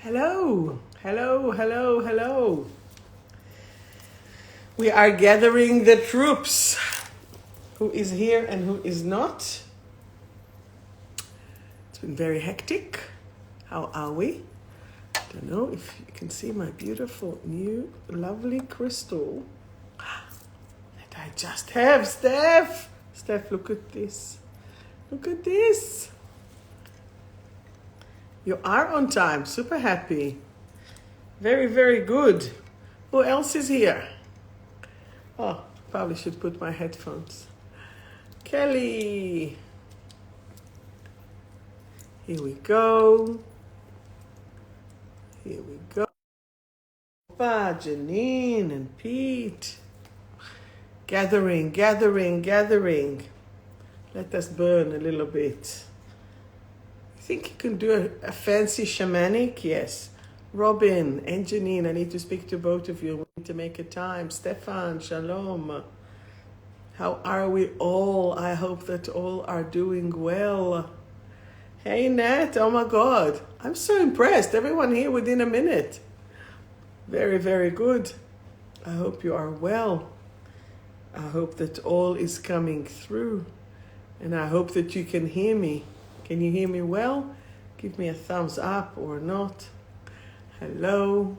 Hello, hello, hello, hello. We are gathering the troops. Who is here and who is not? It's been very hectic. How are we? I don't know if you can see my beautiful new lovely crystal that I just have. Steph, look at this. Look at this. You are on time. Super happy. Very, very good. Who else is here? Oh, probably should put my headphones. Kelly. Here we go. Here we go. Janine and Pete. Gathering. Let us burn a little bit. I think you can do a fancy shamanic, yes. Robin and Janine, I need to speak to both of you. We need to make a time. Stefan, shalom. How are we all? I hope that all are doing well. Hey, Nat, oh my God. I'm so impressed. Everyone here within a minute. Very, very good. I hope you are well. I hope that all is coming through. And I hope that you can hear me. Can you hear me well? Give me a thumbs up or not. Hello.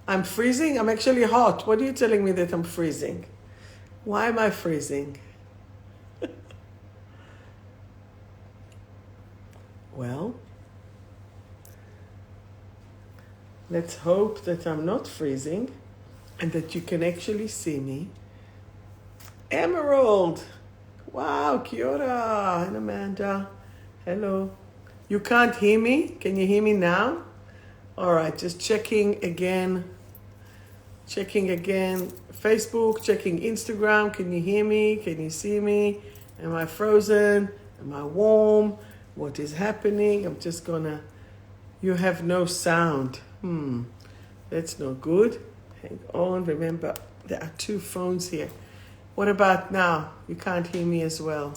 I'm freezing? I'm actually hot. What are you telling me that I'm freezing? Why am I freezing? Well, let's hope that I'm not freezing and that you can actually see me. Emerald. Wow, kia ora. And Amanda. Hello. You can't hear me? Can you hear me now? All right, just checking again. Facebook, checking Instagram. Can you hear me? Can you see me? Am I frozen? Am I warm? What is happening? I'm just gonna... You have no sound. That's no good. Hang on. Remember, there are two phones here. What about now? You can't hear me as well.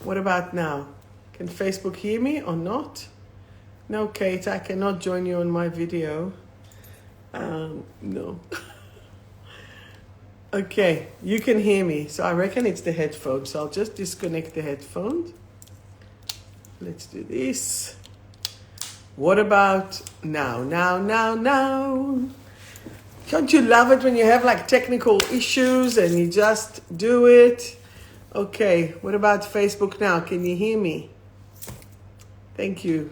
What about now? Can Facebook hear me or not? No, Kate, I cannot join you on my video. No. Okay, you can hear me. So I reckon it's the headphones. So I'll just disconnect the headphones. Let's do this. What about now? Now. Don't you love it when you have like technical issues and you just do it? Okay, what about Facebook now? Can you hear me? Thank you,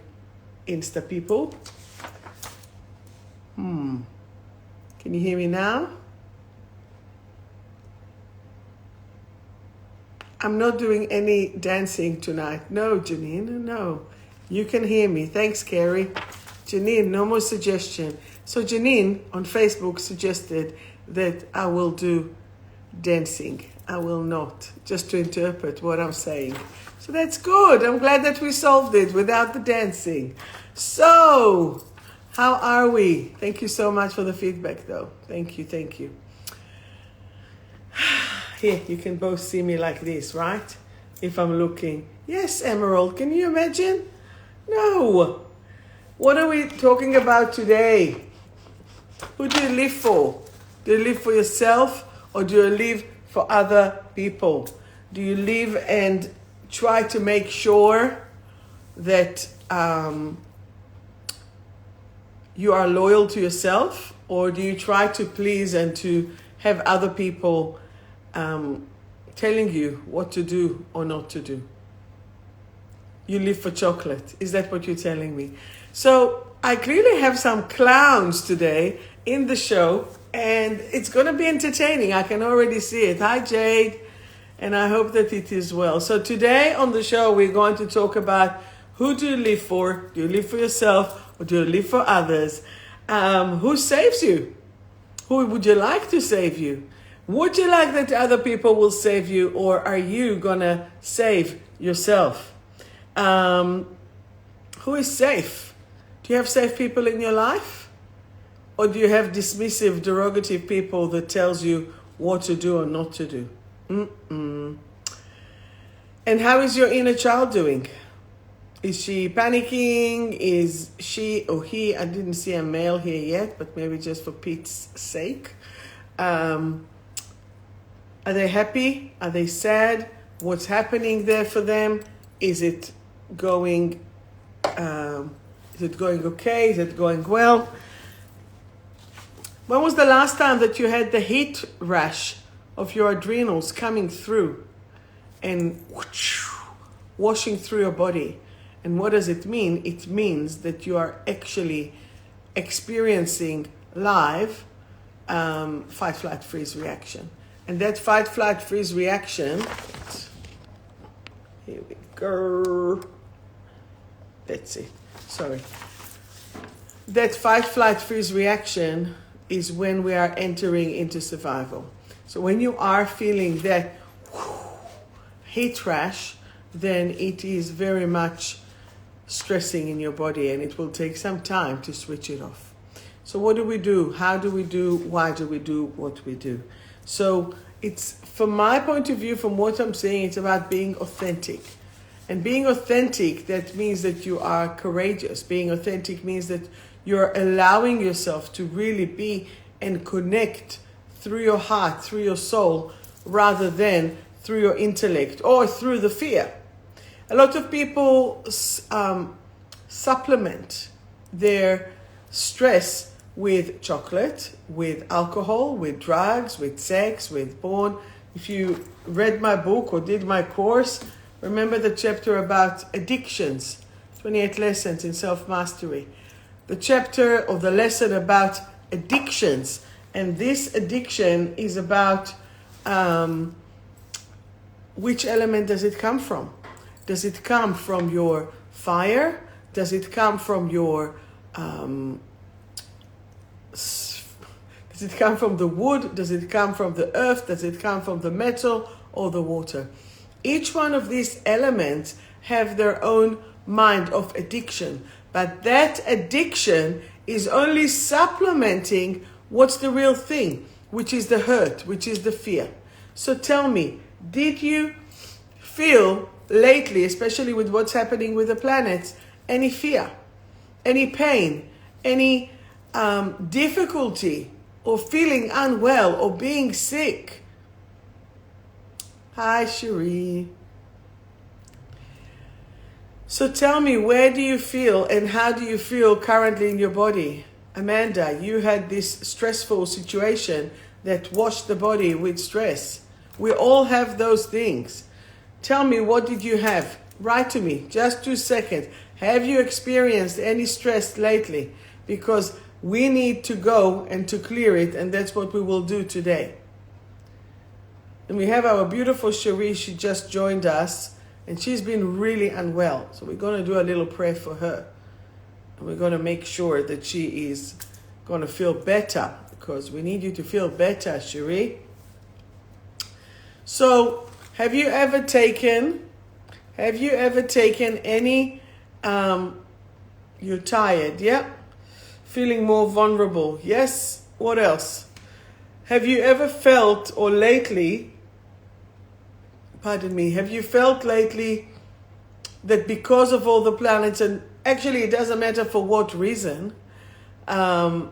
Insta people. Can you hear me now? I'm not doing any dancing tonight. No, Janine, no. You can hear me. Thanks, Carrie. Janine, no more suggestion. So Janine on Facebook suggested that I will do dancing. I will not, just to interpret what I'm saying. So that's good. I'm glad that we solved it without the dancing. So, how are we? Thank you so much for the feedback, though. Thank you. Here, you can both see me like this, right? If I'm looking. Yes, Emerald, can you imagine? No. What are we talking about today? Who do you live for? Do you live for yourself or do you live for other people? Do you live and try to make sure that you are loyal to yourself, or do you try to please and to have other people telling you what to do or not to do? You live for chocolate. Is that what you're telling me? So I clearly have some clowns today in the show, and it's going to be entertaining. I can already see it. Hi, Jade. And I hope that it is well. So today on the show, we're going to talk about who do you live for? Do you live for yourself or do you live for others? Who saves you? Who would you like to save you? Would you like that other people will save you, or are you going to save yourself? Who is safe? Do you have safe people in your life? Or do you have dismissive, derogative people that tells you what to do or not to do? And how is your inner child doing? Is she panicking? Is she or he, I didn't see a male here yet, but maybe just for Pete's sake. Are they happy? Are they sad? What's happening there for them? Is it going okay? Is it going well? When was the last time that you had the heat rash of your adrenals coming through and washing through your body? And what does it mean? It means that you are actually experiencing live fight, flight, freeze reaction. And that fight, flight, freeze reaction, here we go. That's it. Sorry. That fight, flight, freeze reaction is when we are entering into survival. So when you are feeling that heat rash, then it is very much stressing in your body, and it will take some time to switch it off. So what do we do? How do we do? Why do we do what we do? So it's, from my point of view, from what I'm saying, it's about being authentic. And being authentic, that means that you are courageous. Being authentic means that you're allowing yourself to really be and connect through your heart, through your soul, rather than through your intellect or through the fear. A lot of people supplement their stress with chocolate, with alcohol, with drugs, with sex, with porn. If you read my book or did my course, remember the chapter about addictions, 28 lessons in self-mastery. The chapter or the lesson about addictions. And this addiction is about which element does it come from? Does it come from your fire? Does it come from your, does it come from the wood? Does it come from the earth? Does it come from the metal or the water? Each one of these elements have their own mind of addiction. But that addiction is only supplementing what's the real thing, which is the hurt, which is the fear. So tell me, did you feel lately, especially with what's happening with the planets, any fear, any pain, any difficulty, or feeling unwell, or being sick? Hi, Cherie. So tell me, where do you feel and how do you feel currently in your body? Amanda, you had this stressful situation that washed the body with stress. We all have those things. Tell me, what did you have? Write to me, just 2 seconds. Have you experienced any stress lately? Because we need to go and to clear it, and that's what we will do today. And we have our beautiful Cherie, she just joined us, and she's been really unwell. So we're going to do a little prayer for her. And we're going to make sure that she is going to feel better, because we need you to feel better, Cherie. So, have you ever taken any, you're tired, yeah? Feeling more vulnerable, yes? What else? Have you ever felt, or lately, have you felt lately that because of all the planets, and actually it doesn't matter for what reason, that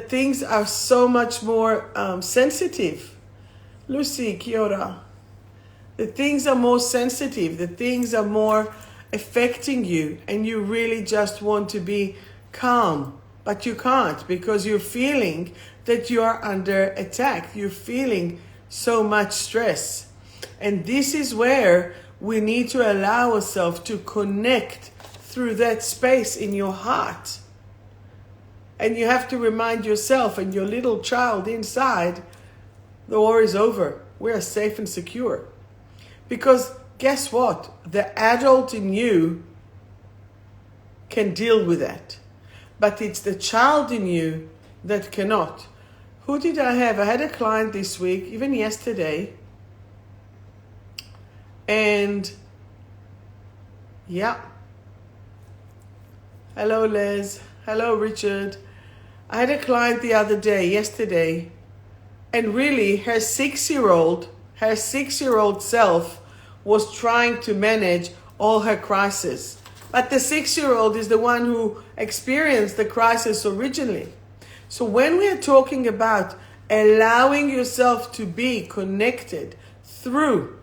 things are so much more sensitive? 𝗬𝗫 𝗂𝗹. The things are more sensitive, the things are more affecting you, and you really just want to be calm, but you can't, because you're feeling that you are under attack. You're feeling so much stress. And this is where we need to allow ourselves to connect through that space in your heart. And you have to remind yourself and your little child inside, the war is over. We are safe and secure. Because guess what? The adult in you can deal with that. But it's the child in you that cannot. Who did I have? I had a client this week, even yesterday. And yeah. Hello, Les. Hello, Richard. I had a client the other day, yesterday, and really her 6-year-old self was trying to manage all her crises. But the 6-year-old is the one who experienced the crisis originally. So when we are talking about allowing yourself to be connected through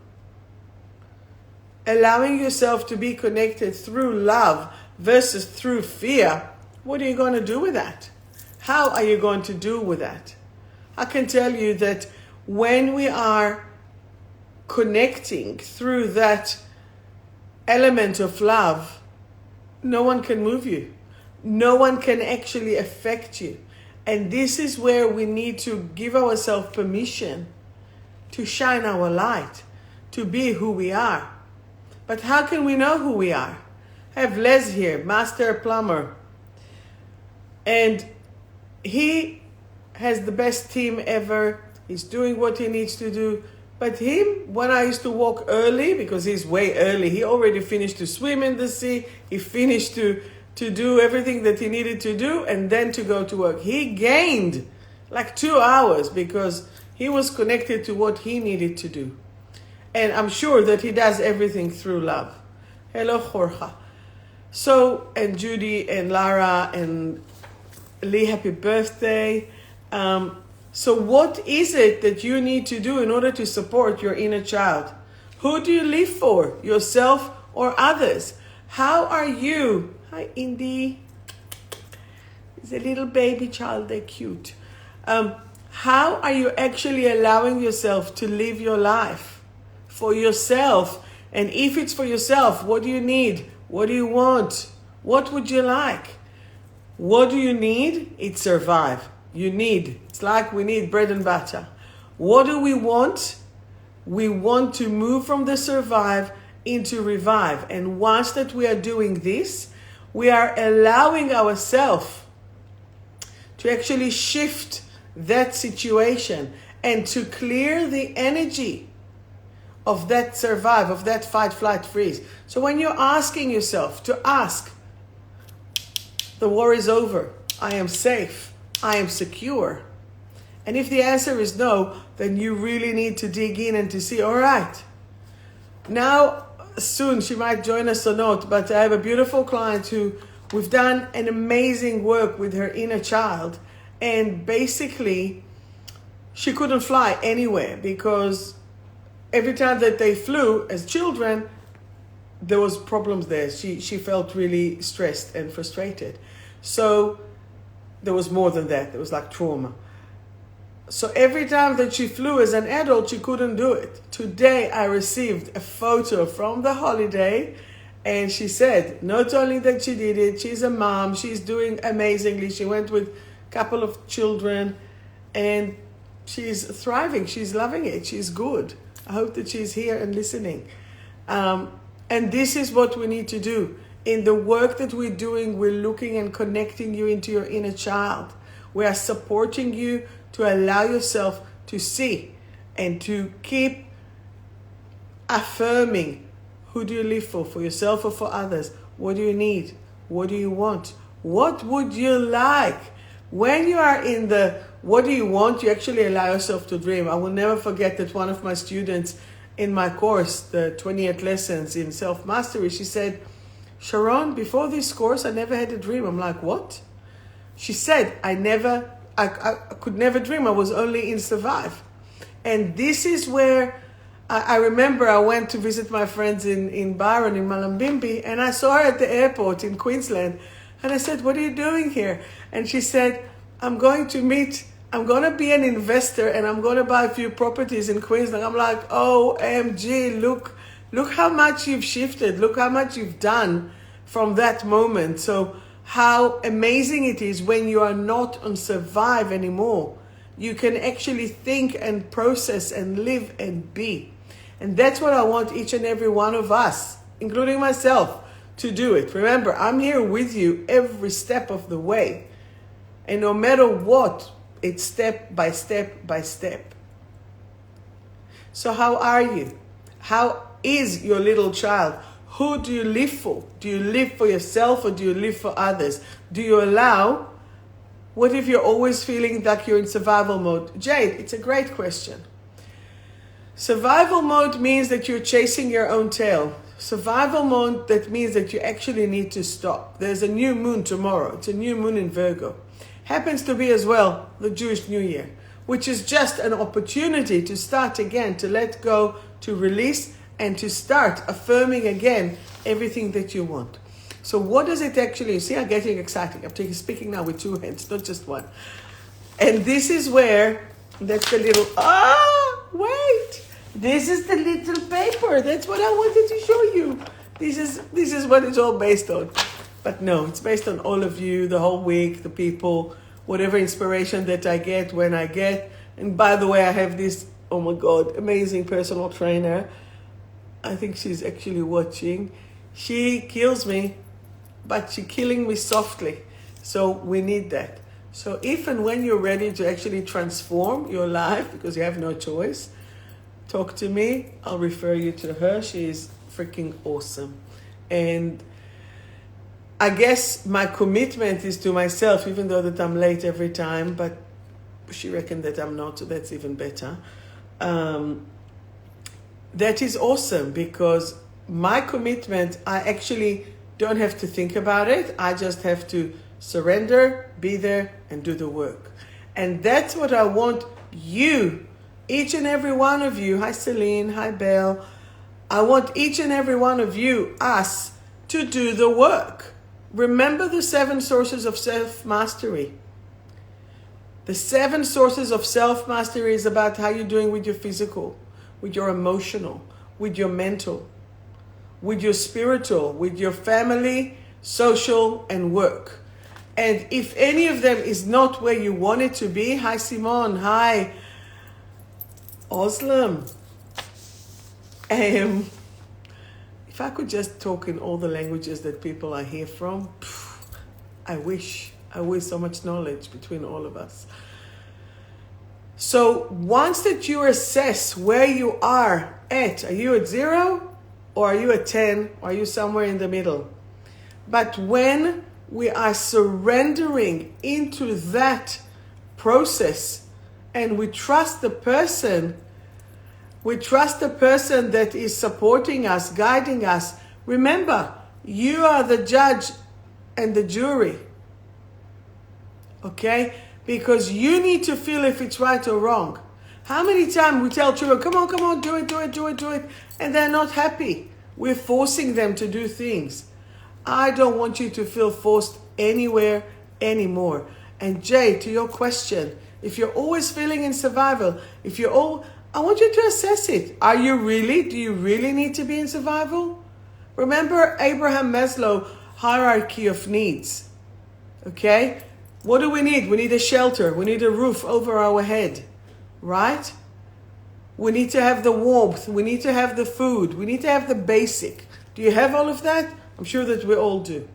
love versus through fear, what are you going to do with that? How are you going to do with that? I can tell you that when we are connecting through that element of love, no one can move you. No one can actually affect you. And this is where we need to give ourselves permission to shine our light, to be who we are. But how can we know who we are? I have Les here, master plumber. And he has the best team ever. He's doing what he needs to do. But him, when I used to walk early, because he's way early, he already finished to swim in the sea. He finished to do everything that he needed to do and then to go to work. He gained like 2 hours because he was connected to what he needed to do. And I'm sure that he does everything through love. Hello, Jorge. So, and Judy and Lara and Lee, happy birthday. So what is it that you need to do in order to support your inner child? Who do you live for, yourself or others? How are you? Hi, Indy. It's a little baby child, they're cute. How are you actually allowing yourself to live your life for yourself? And if it's for yourself, what do you need? What do you want? What would you like? What do you need? It's survive. It's like we need bread and butter. What do we want? We want to move from the survive into revive. And once that we are doing this, we are allowing ourselves to actually shift that situation and to clear the energy of that survive, of that fight, flight, freeze. So when you're asking yourself to ask, the war is over, I am safe, I am secure. And if the answer is no, then you really need to dig in and to see, all right, now soon she might join us or not, but I have a beautiful client who we've done an amazing work with her inner child. And basically, she couldn't fly anywhere because every time that they flew as children, there was problems there. She felt really stressed and frustrated. So there was more than that. There was like trauma. So every time that she flew as an adult, she couldn't do it. Today, I received a photo from the holiday, and she said, not only that she did it, she's a mom, she's doing amazingly. She went with a couple of children, and she's thriving. She's loving it. She's good. I hope that she's here and listening. And this is what we need to do. In the work that we're doing, we're looking and connecting you into your inner child. We are supporting you to allow yourself to see and to keep affirming. Who do you live for yourself or for others? What do you need? What do you want? What would you like? When you are in the what do you want, you actually allow yourself to dream. I will never forget that one of my students in my course, the 28 lessons in self-mastery, she said, Sharon, before this course, I never had a dream. I'm like, what? She said, I could never dream. I was only in survive. And this is where I remember I went to visit my friends in Byron, in Mullumbimby, and I saw her at the airport in Queensland. And I said, what are you doing here? And she said, I'm going to be an investor and I'm going to buy a few properties in Queensland. I'm like, OMG, look how much you've shifted. Look how much you've done from that moment. So how amazing it is when you are not on survive anymore. You can actually think and process and live and be. And that's what I want each and every one of us, including myself, to do it. Remember, I'm here with you every step of the way. And no matter what, it's step by step by step. So how are you? How is your little child? Who do you live for? Do you live for yourself or do you live for others? Do you allow? What if you're always feeling like you're in survival mode? Jade, it's a great question. Survival mode means that you're chasing your own tail. Survival mode, that means that you actually need to stop. There's a new moon tomorrow. It's a new moon in Virgo. Happens to be as well the Jewish New Year, which is just an opportunity to start again, to let go, to release, and to start affirming again everything that you want. So what does it actually, you see, I'm getting excited. I'm speaking now with two hands, not just one. And this is where, that's the little, wait. This is the little paper. That's what I wanted to show you. This is what it's all based on. But no, it's based on all of you, the whole week, the people, whatever inspiration that I get when I get. And by the way, I have this, oh my God, amazing personal trainer. I think she's actually watching. She kills me, but she's killing me softly. So we need that. So if and when you're ready to actually transform your life, because you have no choice, talk to me. I'll refer you to her. She is freaking awesome. And I guess my commitment is to myself, even though that I'm late every time, but she reckoned that I'm not, so that's even better. That is awesome, because my commitment, I actually don't have to think about it. I just have to surrender, be there, and do the work. And that's what I want you, each and every one of you, hi Celine, hi Belle, I want each and every one of you, us, to do the work. Remember the 7 sources of self-mastery. The 7 sources of self-mastery is about how you're doing with your physical, with your emotional, with your mental, with your spiritual, with your family, social, and work. And if any of them is not where you want it to be, hi Simone, hi Oslam. If I could just talk in all the languages that people are here from, I wish so much knowledge between all of us. So once that you assess where you are you at 0 or are you at 10 or are you somewhere in the middle? But when we are surrendering into that process and we trust the person that is supporting us, guiding us. Remember, you are the judge and the jury. Okay? Because you need to feel if it's right or wrong. How many times we tell children, come on, do it, and they're not happy. We're forcing them to do things. I don't want you to feel forced anywhere anymore. And Jay, to your question, if you're always feeling in survival, I want you to assess it. Do you really need to be in survival? Remember Abraham Maslow hierarchy of needs. Okay? What do we need? We need a shelter. We need a roof over our head. Right? We need to have the warmth. We need to have the food. We need to have the basic. Do you have all of that? I'm sure that we all do.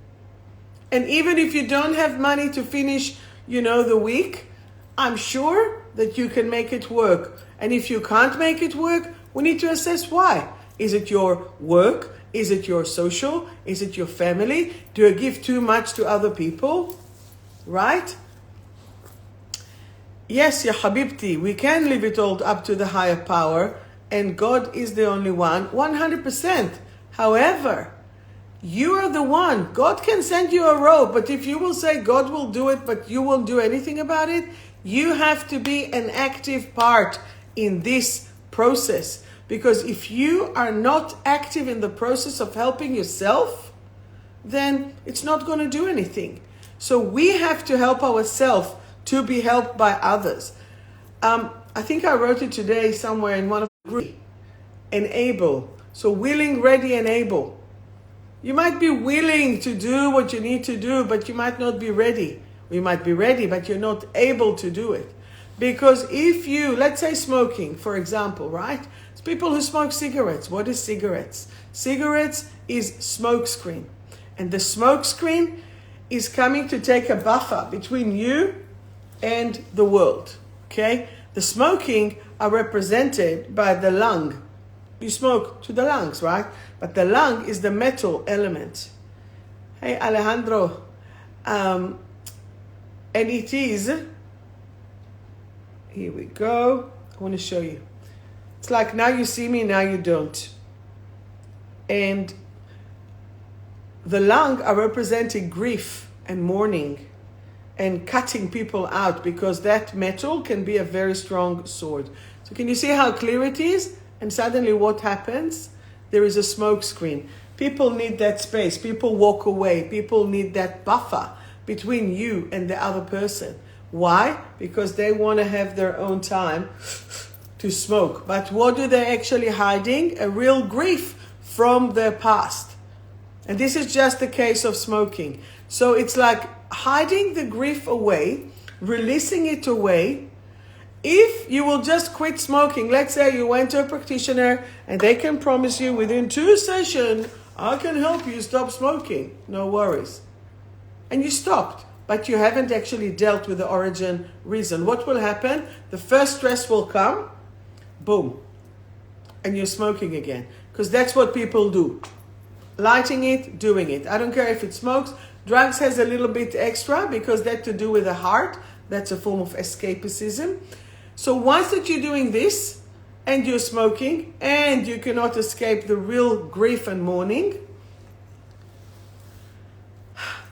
And even if you don't have money to finish, the week, I'm sure that you can make it work. And if you can't make it work, we need to assess why. Is it your work? Is it your social? Is it your family? Do I give too much to other people? Right? Yes, ya Habibti, we can leave it all up to the higher power, and God is the only one, 100%. However, you are the one. God can send you a rope, but if you will say God will do it, but you won't do anything about it, you have to be an active part in this process. Because if you are not active in the process of helping yourself, then it's not going to do anything. So we have to help ourselves to be helped by others. I think I wrote it today somewhere in one of the groups. Enable. So willing, ready, and able. You might be willing to do what you need to do, but you might not be ready. You might be ready, but you're not able to do it. Because if you, let's say smoking, for example, right? It's people who smoke cigarettes. What is cigarettes? Cigarettes is smoke screen. And the smoke screen is coming to take a buffer between you and the world. Okay? The smoking are represented by the lung. You smoke to the lungs, right? But the lung is the metal element. Hey, Alejandro. And it is, here we go. I want to show you. It's like now you see me, now you don't. And the lung are representing grief and mourning and cutting people out, because that metal can be a very strong sword. So can you see how clear it is? And suddenly what happens? There is a smoke screen. People need that space. People walk away. People need that buffer between you and the other person. Why? Because they want to have their own time to smoke. But what are they actually hiding? A real grief from their past. And this is just the case of smoking. So it's like hiding the grief away, releasing it away. If you will just quit smoking, let's say you went to a practitioner and they can promise you within 2 sessions, I can help you stop smoking. No worries. And you stopped, but you haven't actually dealt with the origin reason. What will happen? The first stress will come, boom, and you're smoking again. Because that's what people do. Lighting it, doing it. I don't care if it smokes. Drugs has a little bit extra because that's to do with the heart. That's a form of escapism. So once that you're doing this and you're smoking and you cannot escape the real grief and mourning,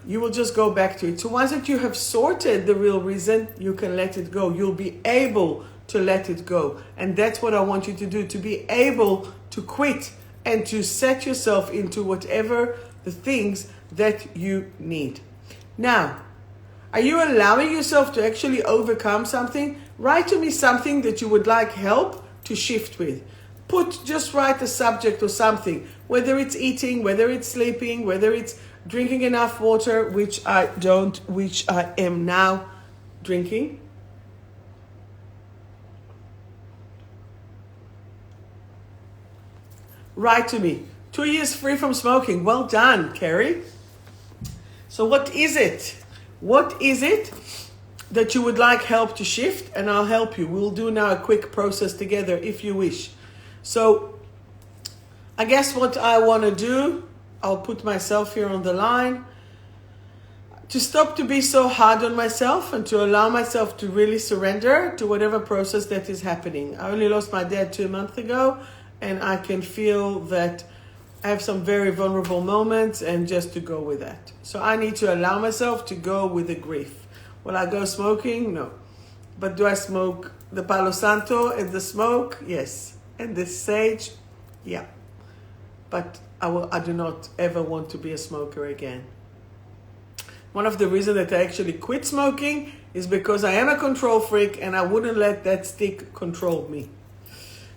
you will just go back to it. So once that you have sorted the real reason, you can let it go. You'll be able to let it go. And that's what I want you to do, to be able to quit and to set yourself into whatever the things that you need. Now, are you allowing yourself to actually overcome something? Write to me something that you would like help to shift with. Just write a subject or something, whether it's eating, whether it's sleeping, whether it's drinking enough water, which I am now drinking. Write to me. 2 years free from smoking. Well done, Carrie. So what is it? What is it that you would like help to shift? And I'll help you. We'll do now a quick process together if you wish. So I guess what I want to do, I'll put myself here on the line, to stop to be so hard on myself and to allow myself to really surrender to whatever process that is happening. I only lost my dad 2 months ago, and I can feel that I have some very vulnerable moments, and just to go with that. So I need to allow myself to go with the grief. Will I go smoking? No. But do I smoke the Palo Santo and the smoke? Yes. And the sage? Yeah. But I do not ever want to be a smoker again. One of the reasons that I actually quit smoking is because I am a control freak and I wouldn't let that stick control me.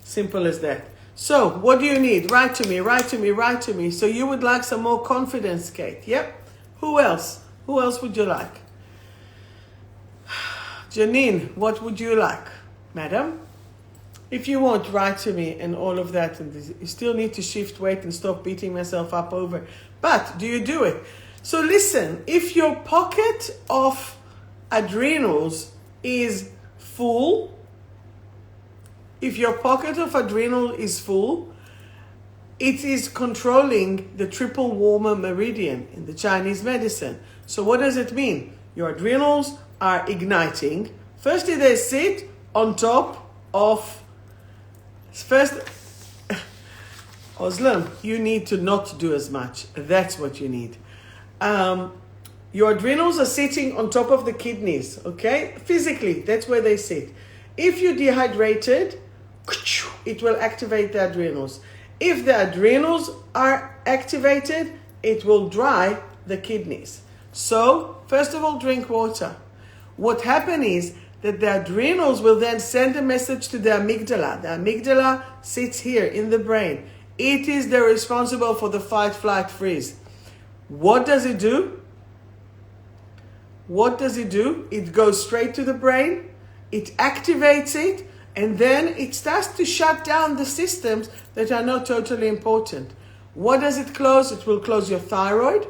Simple as that. So, what do you need? Write to me, write to me, write to me. So you would like some more confidence, Kate? Yep. Who else? Who else would you like? Janine, what would you like? Madam? If you want, write to me and all of that. And you still need to shift weight and stop beating myself up over. But do you do it? So listen, if your pocket of adrenals is full, if your pocket of adrenal is full, it is controlling the triple warmer meridian in the Chinese medicine. So what does it mean? Your adrenals are igniting. Firstly, they sit on top of... First, Oslam, you need to not do as much. That's what you need. Your adrenals are sitting on top of the kidneys, okay? Physically, that's where they sit. If you're dehydrated, it will activate the adrenals. If the adrenals are activated, it will dry the kidneys. So, first of all, drink water. What happens is that the adrenals will then send a message to the amygdala. The amygdala sits here in the brain. It is the responsible for the fight, flight, freeze. What does it do? What does it do? It goes straight to the brain, it activates it, and then it starts to shut down the systems that are not totally important. What does it close? It will close your thyroid.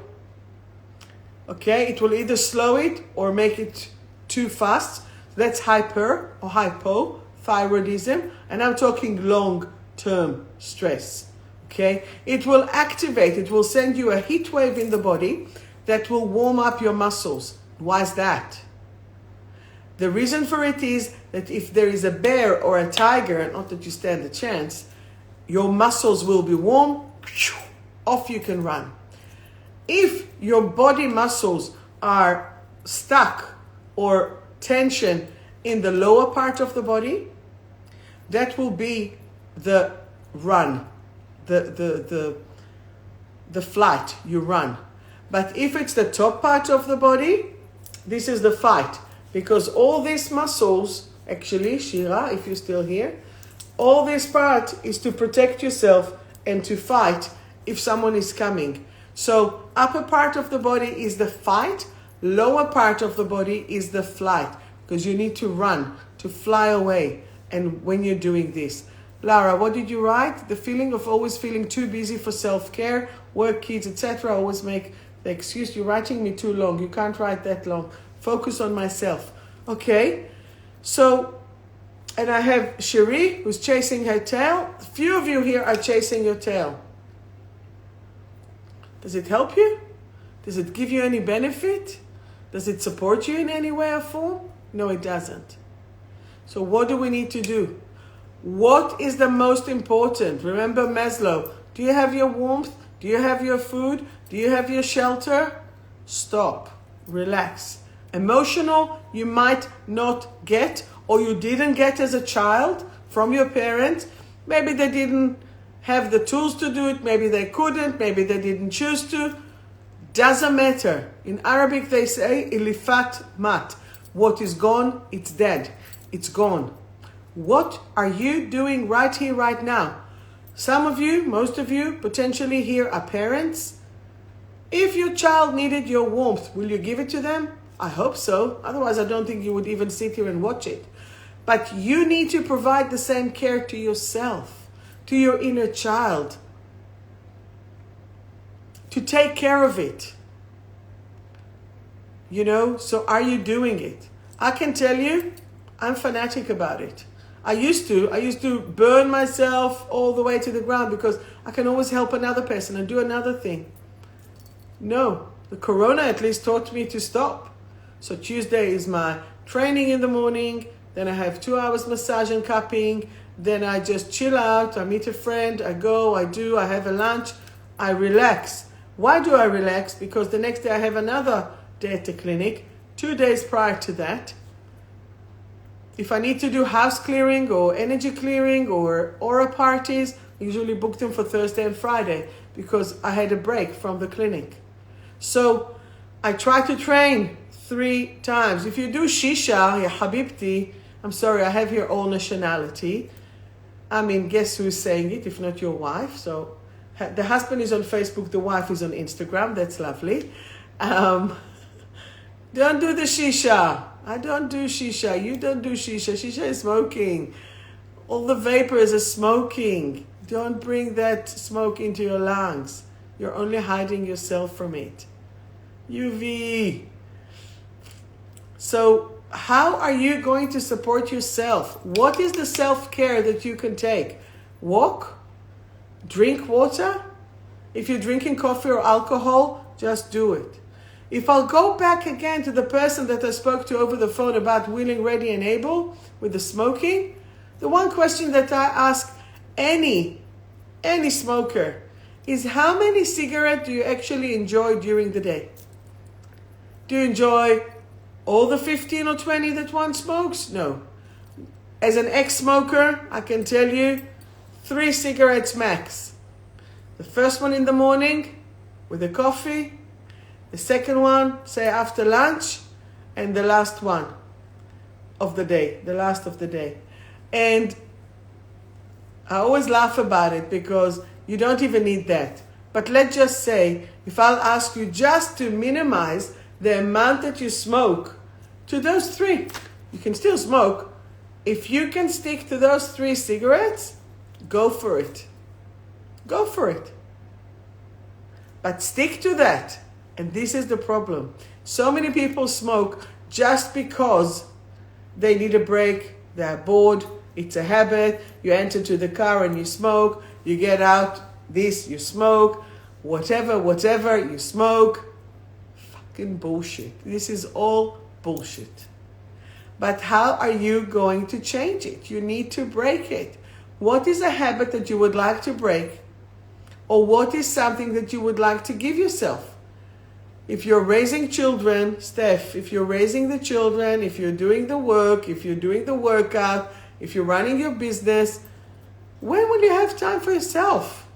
Okay, it will either slow it or make it too fast. That's hyper or hypothyroidism, and I'm talking long-term stress. Okay, it will activate, it will send you a heat wave in the body that will warm up your muscles. Why is that? The reason for it is that if there is a bear or a tiger, not that you stand a chance, your muscles will be warm off you can run. If your body muscles are stuck or tension in the lower part of the body, that will be the run, the flight, you run. But if it's the top part of the body, this is the fight. Because all these muscles, actually, Shira, if you're still here, all this part is to protect yourself and to fight if someone is coming. So upper part of the body is the fight, lower part of the body is the flight, because you need to run, to fly away. And when you're doing this, Lara, what did you write? The feeling of always feeling too busy for self-care, work, kids, etc. always make the excuse, you're writing me too long. You can't write that long. Focus on myself. Okay, so, and I have Cherie, who's chasing her tail. A few of you here are chasing your tail. Does it help you? Does it give you any benefit? Does it support you in any way or form? No, it doesn't. So what do we need to do? What is the most important? Remember Maslow. Do you have your warmth? Do you have your food? Do you have your shelter? Stop. Relax. Emotional, you might not get, or you didn't get as a child from your parents. Maybe they didn't have the tools to do it. Maybe they couldn't. Maybe they didn't choose to. Doesn't matter. In Arabic, they say, ilifat mat. What is gone, it's dead. It's gone. What are you doing right here, right now? Some of you, most of you, potentially here are parents. If your child needed your warmth, will you give it to them? I hope so. Otherwise, I don't think you would even sit here and watch it. But you need to provide the same care to yourself, to your inner child, to take care of it. You know, so are you doing it? I can tell you, I'm fanatic about it. I used to burn myself all the way to the ground because I can always help another person and do another thing. No, the corona at least taught me to stop. So Tuesday is my training in the morning, then I have 2 hours massage and cupping, then I just chill out, I meet a friend, I go, I have a lunch, I relax. Why do I relax? Because the next day I have another day at the clinic, 2 days prior to that. If I need to do house clearing or energy clearing or aura parties, I usually book them for Thursday and Friday because I had a break from the clinic. So I try to train 3 times. If you do shisha, ya habibti, I'm sorry, I have here all nationality. I mean, guess who's saying it, if not your wife? So the husband is on Facebook, the wife is on Instagram. That's lovely. Don't do the shisha. I don't do shisha. You don't do shisha. Shisha is smoking. All the vapors are smoking. Don't bring that smoke into your lungs. You're only hiding yourself from it. UV. So how are you going to support yourself? What is the self-care that you can take? Walk? Drink water? If you're drinking coffee or alcohol, just do it. If I'll go back again to the person that I spoke to over the phone about willing, ready, and able with the smoking, the one question that I ask any smoker is how many cigarettes do you actually enjoy during the day? Do you enjoy all the 15 or 20 that one smokes? No. As an ex-smoker, I can tell you 3 cigarettes max. The first one in the morning with a coffee, the second one, say after lunch, and the last one of the day, the last of the day. And I always laugh about it because you don't even need that. But let's just say, if I'll ask you just to minimize the amount that you smoke to those 3, you can still smoke. If you can stick to those 3 cigarettes, go for it. Go for it. But stick to that. And this is the problem. So many people smoke just because they need a break, they're bored, it's a habit. You enter to the car and you smoke, you get out, you smoke, whatever, you smoke. Fucking bullshit. This is all bullshit. But how are you going to change it? You need to break it. What is a habit that you would like to break? Or what is something that you would like to give yourself? If you're raising children, Steph, if you're raising the children, if you're doing the work, if you're doing the workout, if you're running your business, when will you have time for yourself?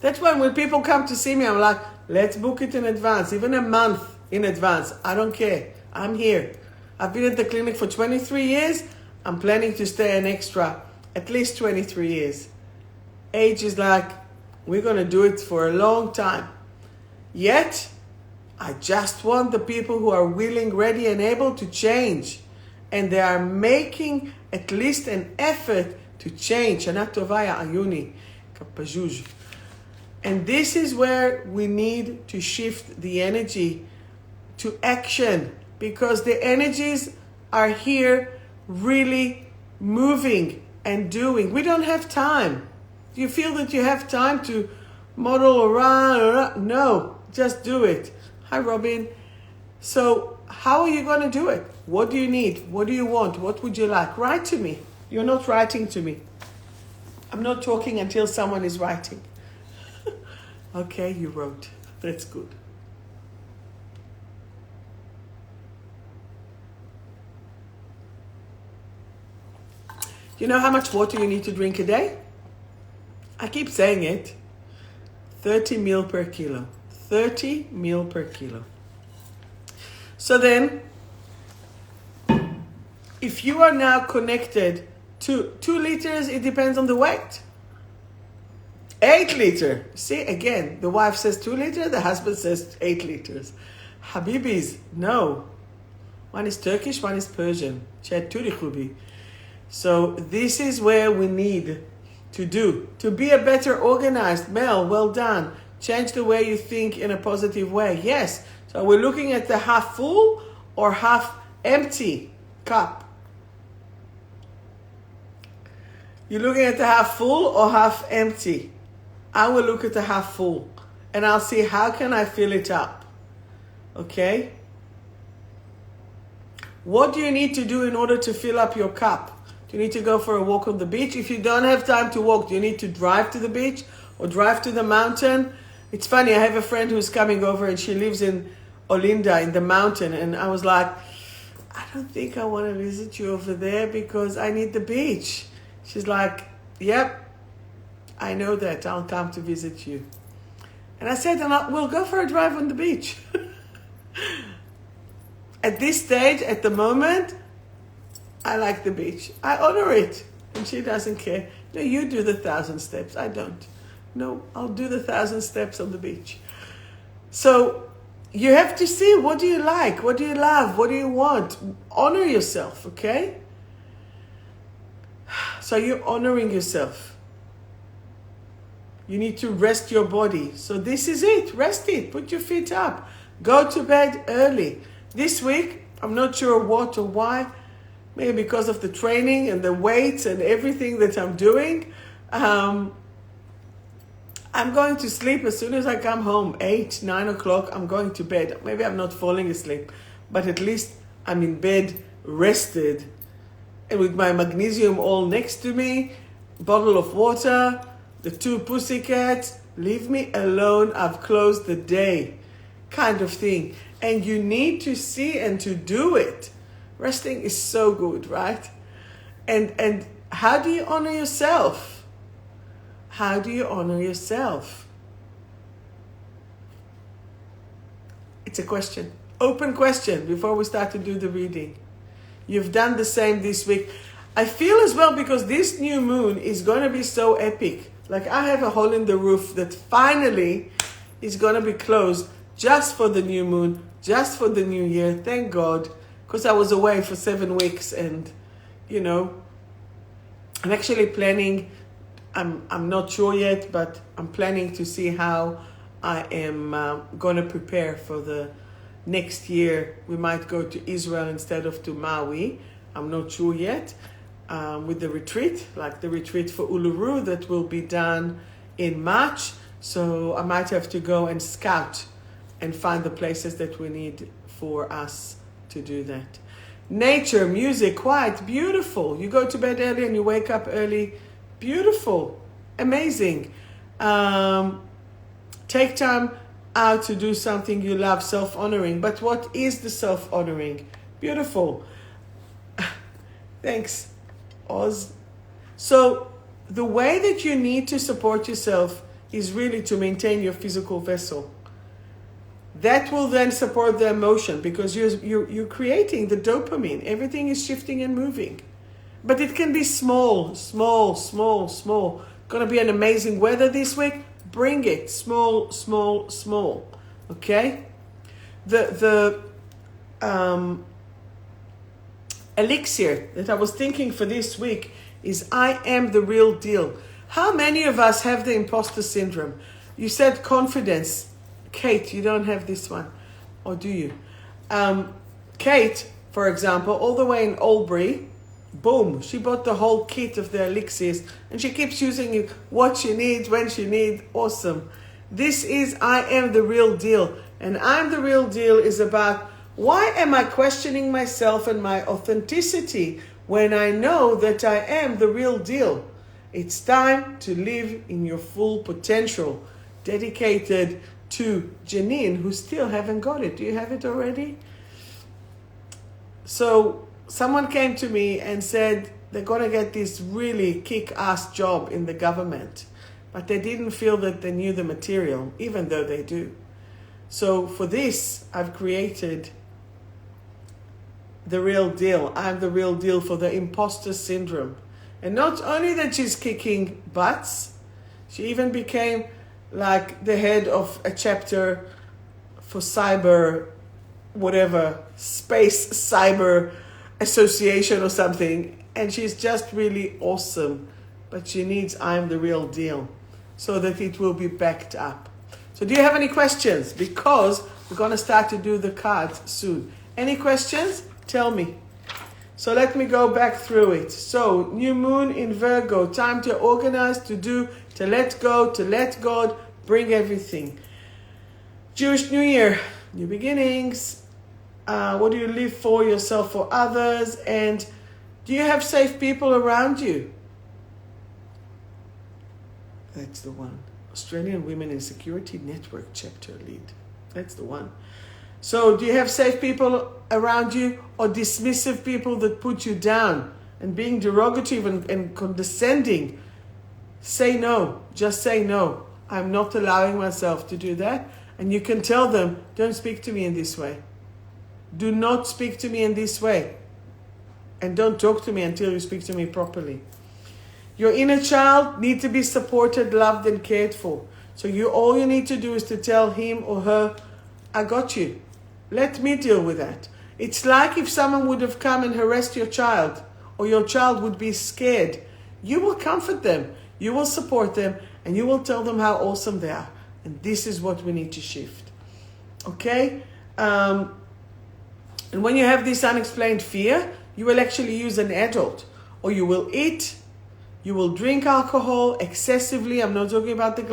That's why when people come to see me, I'm like, let's book it in advance, even a month in advance. I don't care. I'm here. I've been at the clinic for 23 years. I'm planning to stay an extra, at least 23 years. Age is like, we're going to do it for a long time. Yet, I just want the people who are willing, ready, and able to change. And they are making at least an effort to change. Shana tova ya'ayuni kapazhuj. And this is where we need to shift the energy to action, because the energies are here really moving and doing. We don't have time. Do you feel that you have time to model around? No, just do it. Hi, Robin. So how are you going to do it? What do you need? What do you want? What would you like? Write to me. You're not writing to me. I'm not talking until someone is writing. Okay, you wrote. That's good. You know how much water you need to drink a day? I keep saying it. 30 ml per kilo. 30 ml per kilo. So then, if you are now connected to 2 liters, it depends on the weight. 8 liters. See, again, the wife says 2 liters, the husband says 8 liters. Habibis, no. One is Turkish, one is Persian. 𝗏𝗃. So this is where we need to do. To be a better organized, Mel, well done. Change the way you think in a positive way. Yes. So we're looking at the half full or half empty cup. You're looking at the half full or half empty. I will look at the half full and I'll see how can I fill it up. Okay? What do you need to do in order to fill up your cup? Do you need to go for a walk on the beach? If you don't have time to walk, do you need to drive to the beach or drive to the mountain? It's funny, I have a friend who's coming over and she lives in Olinda in the mountain. And I was like, I don't think I want to visit you over there because I need the beach. She's like, yep, I know that. I'll come to visit you. And I said, we'll go for a drive on the beach. At this stage, at the moment, I like the beach. I honor it. And she doesn't care. No, you do the 1,000 steps. I don't. No, I'll do the 1,000 steps on the beach. So you have to see, what do you like? What do you love? What do you want? Honor yourself, okay? So you're honoring yourself. You need to rest your body. So this is it. Rest it. Put your feet up. Go to bed early. This week, I'm not sure what or why. Maybe because of the training and the weights and everything that I'm doing. I'm going to sleep as soon as I come home. 8, 9 o'clock, I'm going to bed. Maybe I'm not falling asleep. But at least I'm in bed, rested. And with my magnesium all next to me. Bottle of water. The 2 pussycats. Leave me alone. I've closed the day. Kind of thing. And you need to see and to do it. Resting is so good, right? And how do you honor yourself? How do you honor yourself? It's a question. Open question before we start to do the reading. You've done the same this week. I feel as well because this new moon is going to be so epic. Like I have a hole in the roof that finally is going to be closed just for the new moon, just for the new year. Thank God. Because I was away for 7 weeks and, you know, I'm actually planning, I'm not sure yet, but I'm planning to see how I am going to prepare for the next year. We might go to Israel instead of to Maui. I'm not sure yet. With the retreat, like the retreat for Uluru that will be done in March. So I might have to go and scout and find the places that we need for us to do that. Nature, music, quiet, beautiful. You go to bed early and you wake up early. Beautiful. Amazing. Take time out to do something you love, self-honoring. But what is the self-honoring? Beautiful. Thanks, Oz. So the way that you need to support yourself is really to maintain your physical vessel. That will then support the emotion, because you're creating the dopamine. Everything is shifting and moving. But it can be small, small, small, small. Gonna be an amazing weather this week. Bring it small, small, small. Okay? The elixir that I was thinking for this week is I am the real deal. How many of us have the imposter syndrome? You said confidence. Kate, you don't have this one. Or do you? Kate, for example, all the way in Albury, boom, she bought the whole kit of the elixirs and she keeps using it what she needs, when she needs. Awesome. This is I am the real deal. And I'm the real deal is about, why am I questioning myself and my authenticity when I know that I am the real deal? It's time to live in your full potential. Dedicated to Janine, who still haven't got it. Do you have it already? So someone came to me and said they're going to get this really kick-ass job in the government, but they didn't feel that they knew the material, even though they do. So for this, I've created the real deal. I'm the real deal for the imposter syndrome. And not only that she's kicking butts, she even became like the head of a chapter for cyber, whatever, space cyber association or something. And she's just really awesome. But she needs I'm the real deal so that it will be backed up. So do you have any questions? Because we're going to start to do the cards soon. Any questions? Tell me. So let me go back through it. So new moon in Virgo, time to organize, to do, to let go, to let God, bring everything. Jewish New Year, new beginnings. What do you live for, yourself, for others? And do you have safe people around you? That's the one. Australian Women in Security Network chapter lead. That's the one. So do you have safe people around you, or dismissive people that put you down and being derogatory and condescending? Say no. Just say no. I'm not allowing myself to do that. And you can tell them, don't speak to me in this way. Do not speak to me in this way. And don't talk to me until you speak to me properly. Your inner child needs to be supported, loved, and cared for. So all you need to do is to tell him or her, I got you. Let me deal with that. It's like if someone would have come and harassed your child, or your child would be scared. You will comfort them, you will support them, and you will tell them how awesome they are. And this is what we need to shift. Okay? And when you have this unexplained fear, you will actually use an adult. Or you will eat, you will drink alcohol excessively. I'm not talking about the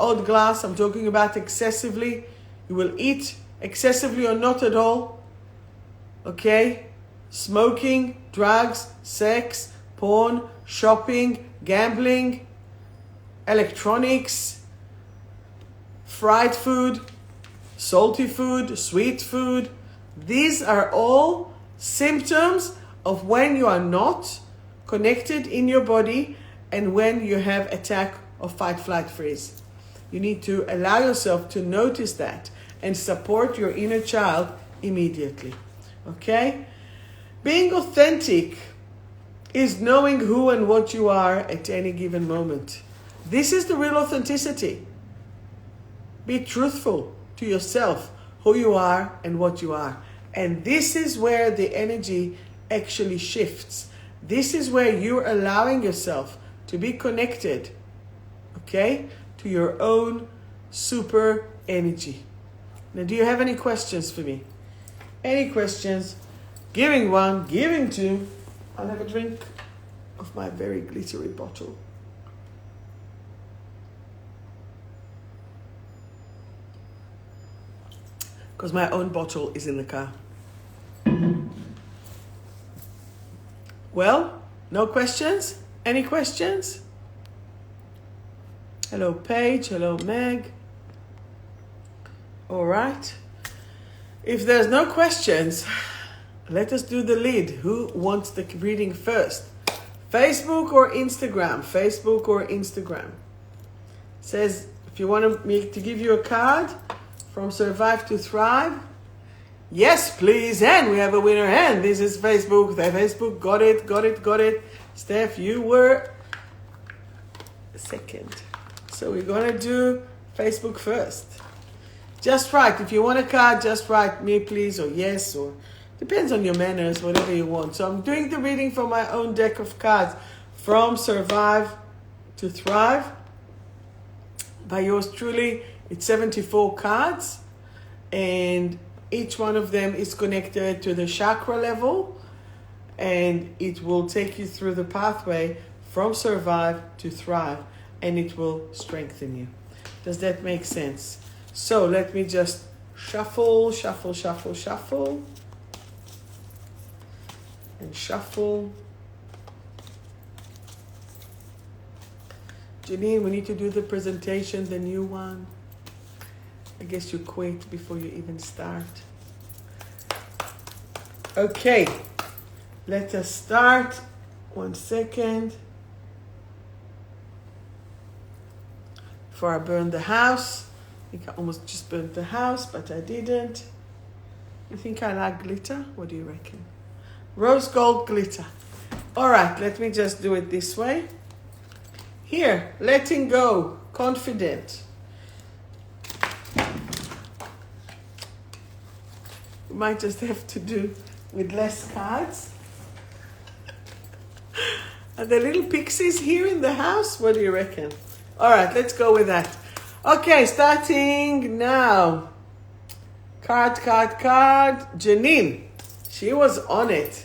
odd glass. I'm talking about excessively. You will eat excessively or not at all. Okay? Smoking, drugs, sex, porn, shopping, gambling, electronics, fried food, salty food, sweet food. These are all symptoms of when you are not connected in your body and when you have attack or fight, flight, freeze. You need to allow yourself to notice that and support your inner child immediately. Okay? Being authentic is knowing who and what you are at any given moment. This is the real authenticity. Be truthful to yourself, who you are and what you are. And this is where the energy actually shifts. This is where you're allowing yourself to be connected, okay, to your own super energy. Now, do you have any questions for me? Any questions? Giving one, giving two. I'll have a drink of my very glittery bottle. Because my own bottle is in the car. Well, no questions? Any questions? Hello, Paige. Hello, Meg. All right. If there's no questions, let us do the lead. Who wants the reading first? Facebook or Instagram? Facebook or Instagram? It says, if you want me to give you a card from Survive to Thrive, yes, please. And we have a winner. And this is Facebook. The Facebook got it. Steph, you were second. So we're going to do Facebook first. Just write. If you want a card, just write me, please, or yes, or depends on your manners, whatever you want. So I'm doing the reading from my own deck of cards from Survive to Thrive. By yours truly, it's 74 cards. And each one of them is connected to the chakra level. And it will take you through the pathway from Survive to Thrive. And it will strengthen you. Does that make sense? So let me just shuffle. And shuffle. Janine, we need to do the presentation, the new one. I guess you quit before you even start. Okay, let us start. 1 second. Before I burn the house. I think I almost just burnt the house, but I didn't. You think I like glitter? What do you reckon? Rose gold glitter. All right, let me just do it this way. Here, letting go, confident. You might just have to do with less cards. Are there little pixies here in the house? What do you reckon? All right, let's go with that. Okay, starting now. Card. Janine, she was on it.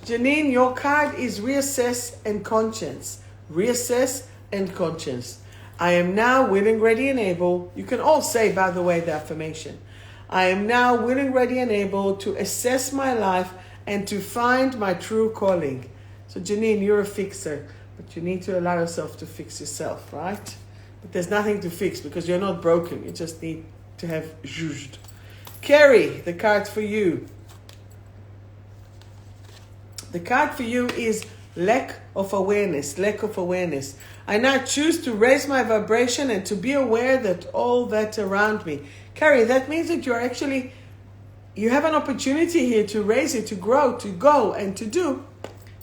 Janine, your card is reassess and conscience. Reassess and conscience. I am now willing, ready, and able. You can all say, by the way, the affirmation. I am now willing, ready, and able to assess my life and to find my true calling. So Janine, you're a fixer, but you need to allow yourself to fix yourself, right? But there's nothing to fix because you're not broken. You just need to have juged. Carrie, the card for you. The card for you is lack of awareness. I now choose to raise my vibration and to be aware that all that around me. Carrie, that means that you have an opportunity here to raise it, to grow, to go, and to do.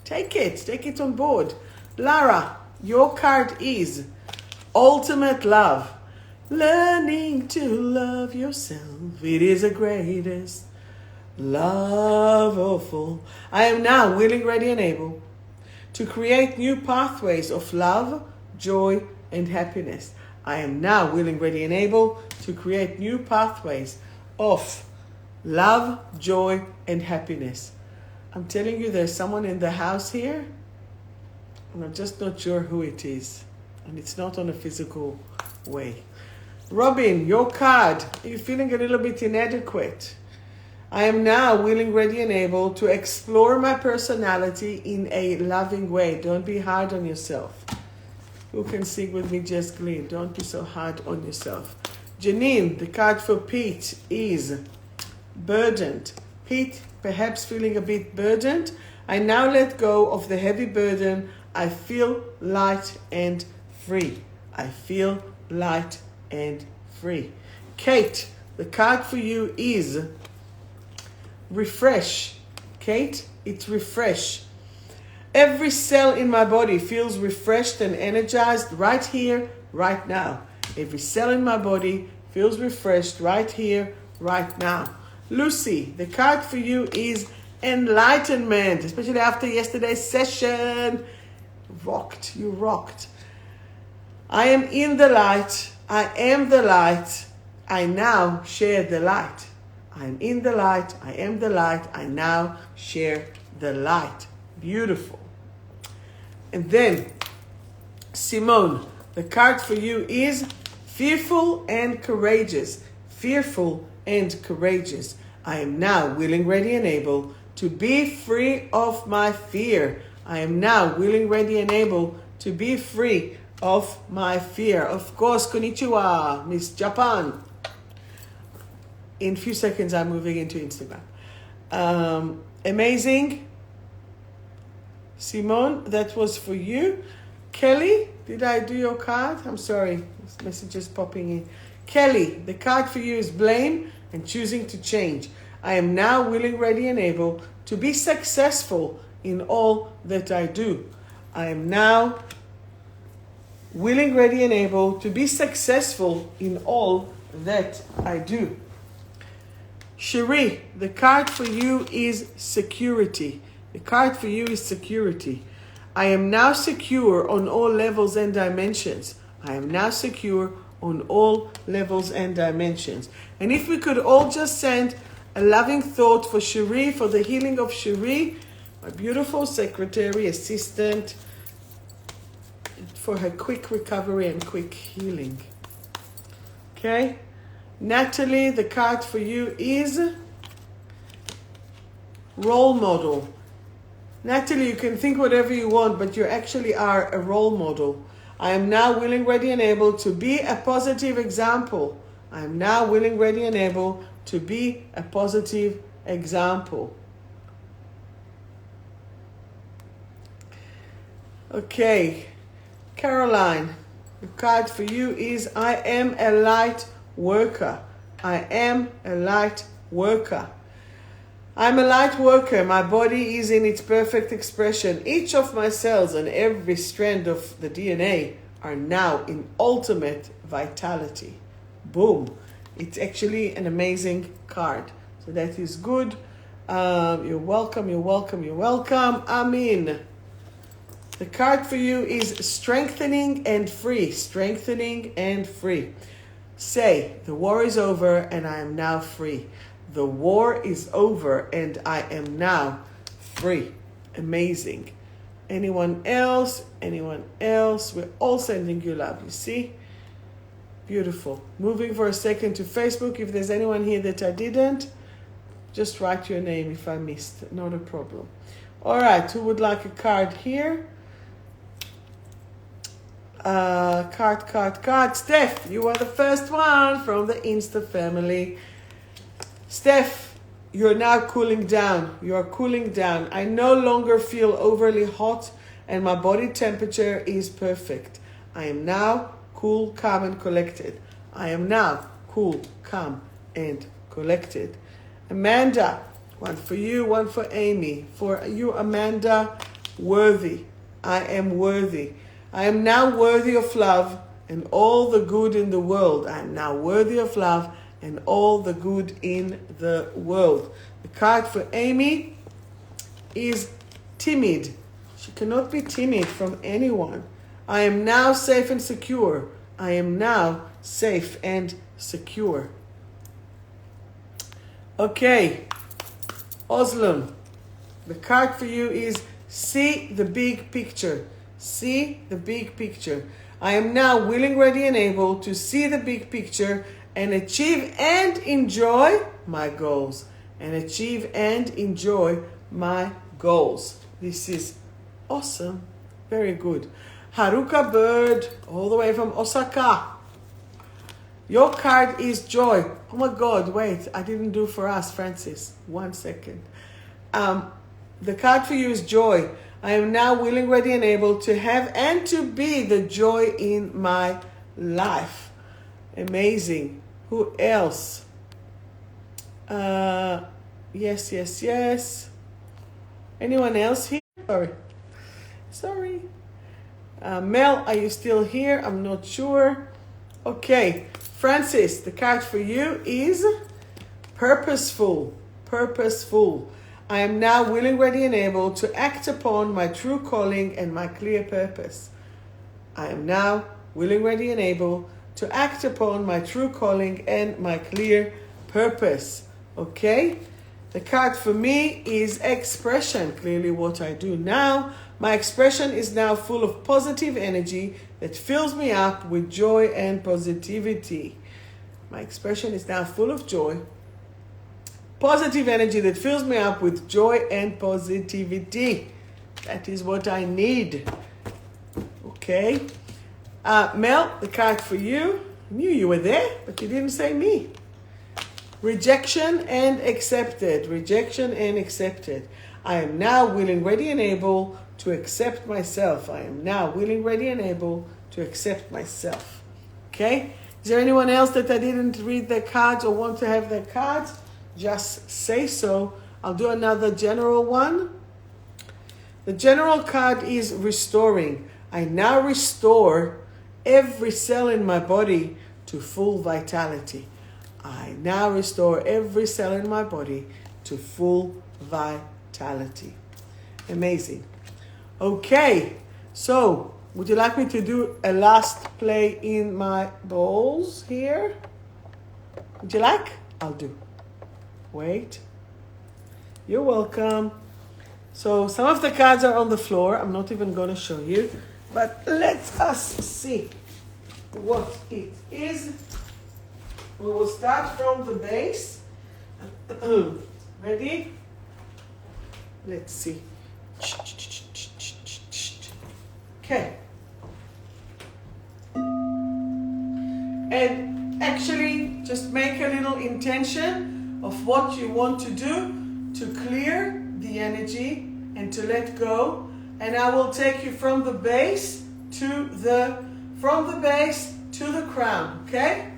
Take it on board. Lara, your card is ultimate love. Learning to love yourself. It is the greatest love of all. I am now willing, ready, and able to create new pathways of love, joy, and happiness. I am now willing, ready, and able to create new pathways of love, joy, and happiness. I'm telling you, there's someone in the house here, and I'm just not sure who it is. And it's not on a physical way. Robin, your card. Are you feeling a little bit inadequate? I am now willing, ready, and able to explore my personality in a loving way. Don't be hard on yourself. Who can sing with me, Just Glean? Don't be so hard on yourself. Janine, the card for Pete is burdened. Pete, perhaps feeling a bit burdened. I now let go of the heavy burden. I feel light and free. I feel light and free. Kate, the card for you is refresh. Kate, it's refresh. Every cell in my body feels refreshed and energized right here, right now. Every cell in my body feels refreshed right here, right now. Lucy, the card for you is enlightenment, especially after yesterday's session. You rocked. I am in the light. I am the light. I now share the light. I am in the light. I am the light. I now share the light. Beautiful. And then, Simone, the card for you is fearful and courageous. Fearful and courageous. I am now willing, ready, and able to be free of my fear. I am now willing, ready, and able to be free of my fear. Of course, konnichiwa, Miss Japan. In a few seconds, I'm moving into Instagram. Amazing. Simone, that was for you. Kelly, did I do your card? I'm sorry, this message is popping in. Kelly, the card for you is blame and choosing to change. I am now willing, ready, and able to be successful in all that I do. I am now willing, ready, and able to be successful in all that I do. Cherie, the card for you is security. The card for you is security. I am now secure on all levels and dimensions. I am now secure on all levels and dimensions. And if we could all just send a loving thought for Cherie, for the healing of Cherie, my beautiful secretary, assistant, for her quick recovery and quick healing. Okay? Natalie, the card for you is role model. Natalie, you can think whatever you want, but you actually are a role model. I am now willing, ready, and able to be a positive example. I am now willing, ready, and able to be a positive example. Okay, Caroline, the card for you is I am a light worker. I am a light worker. I'm a light worker. My body is in its perfect expression. Each of my cells and every strand of the DNA are now in ultimate vitality. Boom. It's actually an amazing card. So that is good. You're welcome, you're welcome, you're welcome. Amin. The card for you is strengthening and free. Strengthening and free. Say, the war is over and I am now free. The war is over and I am now free. Amazing. Anyone else? Anyone else? We're all sending you love, you see? Beautiful. Moving for a second to Facebook. If there's anyone here that I didn't, just write your name if I missed. Not a problem. All right, who would like a card here? Card. Steph, you are the first one from the Insta family. Steph, you're now cooling down. You are cooling down. I no longer feel overly hot and my body temperature is perfect. I am now cool, calm, and collected. I am now cool, calm, and collected. Amanda, one for you, one for Amy. For you, Amanda, worthy. I am worthy. I am now worthy of love and all the good in the world. I am now worthy of love and all the good in the world. The card for Amy is timid. She cannot be timid from anyone. I am now safe and secure. I am now safe and secure. Okay, Oslam, the card for you is see the big picture. See the big picture. I am now willing, ready, and able to see the big picture and achieve and enjoy my goals. And achieve and enjoy my goals. This is awesome. Very good. Haruka Bird, all the way from Osaka. Your card is joy. Oh my God, wait, I didn't do for us, Francis. 1 second. The card for you is joy. I am now willing, ready, and able to have and to be the joy in my life. Amazing. Who else? Yes. Anyone else here? Sorry. Mel, are you still here? I'm not sure. Okay. Francis, the card for you is purposeful. Purposeful. I am now willing, ready, and able to act upon my true calling and my clear purpose. I am now willing, ready, and able to act upon my true calling and my clear purpose. Okay? The card for me is expression. Clearly what I do now. My expression is now full of positive energy that fills me up with joy and positivity. My expression is now full of joy. Positive energy that fills me up with joy and positivity. That is what I need. Okay. Mel, the card for you. I knew you were there, but you didn't say me. Rejection and accepted. Rejection and accepted. I am now willing, ready, and able to accept myself. I am now willing, ready, and able to accept myself. Okay? Is there anyone else that I didn't read their cards or want to have their cards? Just say so. I'll do another general one. The general card is restoring. I now restore every cell in my body to full vitality. I now restore every cell in my body to full vitality. Amazing. Okay, so would you like me to do a last play in my bowls here? Would you like? I'll do. Wait. You're welcome. So some of the cards are on the floor. I'm not even going to show you. But let us see what it is. We will start from the base. Ready? Let's see. Okay. And actually, just make a little intention of what you want to do to clear the energy and to let go. And I will take you from the base to the crown, okay?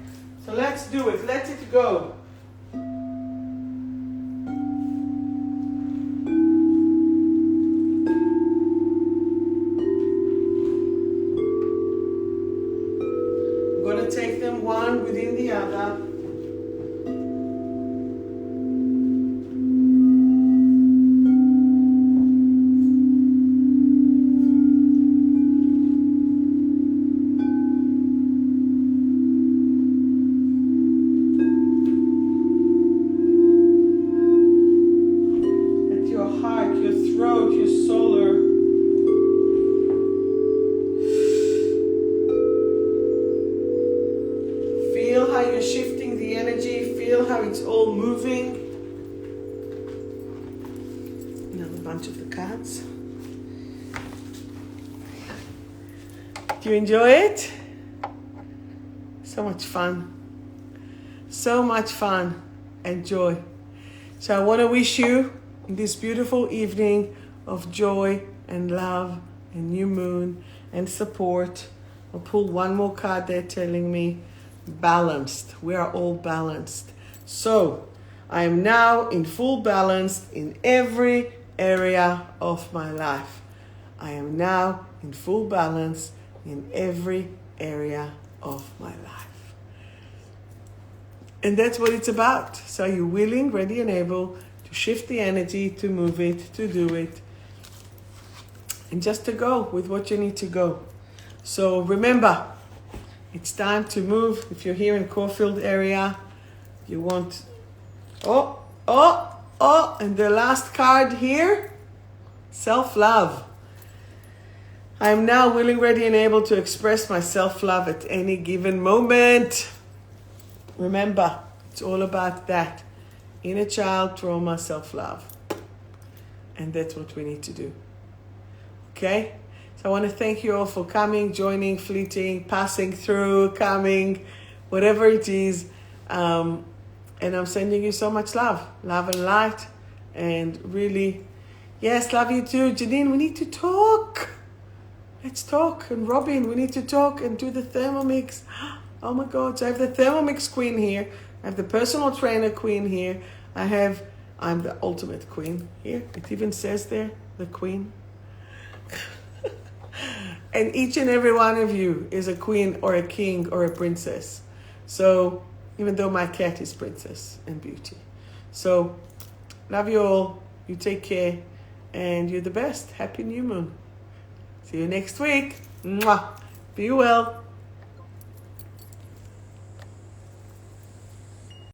So let's do it. Let it go. I'm going to take them one within the other. Do you enjoy it? So much fun. So much fun and joy. So I want to wish you this beautiful evening of joy and love and new moon and support. I'll pull one more card there telling me balanced. We are all balanced. So I am now in full balance in every area of my life. I am now in full balance in every area of my life. And that's what it's about. So you're willing, ready, and able to shift the energy, to move it, to do it, and just to go with what you need to go. So remember, it's time to move. If you're here in Caulfield area, you want, and the last card here, self-love. I am now willing, ready, and able to express my self-love at any given moment. Remember, it's all about that. Inner child, trauma, self-love. And that's what we need to do. Okay? So I want to thank you all for coming, joining, fleeting, passing through, coming, whatever it is. And I'm sending you so much love. Love and light. And really, yes, love you too. Janine, we need to talk. Let's talk. And Robin, we need to talk and do the Thermomix. Oh my God. So I have the Thermomix queen here. I have the personal trainer queen here. I'm the ultimate queen here. It even says there, the queen. And each and every one of you is a queen or a king or a princess. So even though my cat is princess and beauty. So love you all. You take care. And you're the best. Happy new moon. See you next week. Mwah. Be well.